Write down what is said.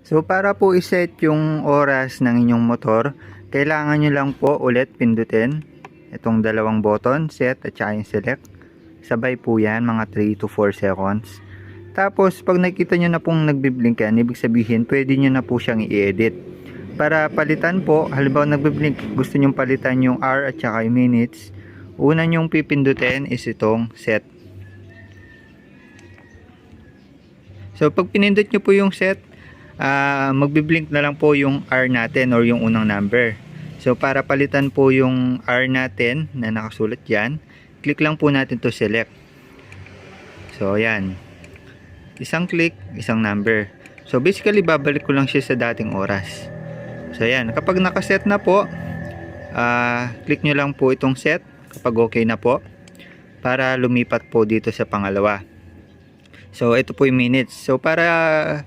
So para po iset yung oras ng inyong motor, kailangan nyo lang po ulit pindutin itong dalawang button, set at saka yung select. Sabay po yan, mga 3 to 4 seconds. Tapos pag nakita nyo na pong nagbiblink yan, ibig sabihin pwede nyo na po siyang i-edit. Para palitan po, halimbawa nagbiblink, gusto nyo palitan yung hour at saka yung minutes, una nyong pipindutin is itong set. So pag pinindot nyo po yung set, magbiblink na lang po yung R natin or yung unang number. So para palitan po yung R natin na nakasulat dyan, click lang po natin to select. So ayan, isang click, isang number. So basically babalik ko lang siya sa dating oras. So ayan, kapag nakaset na po, click nyo lang po itong set kapag okay na po, para lumipat po dito sa pangalawa. So ito po yung minutes. So para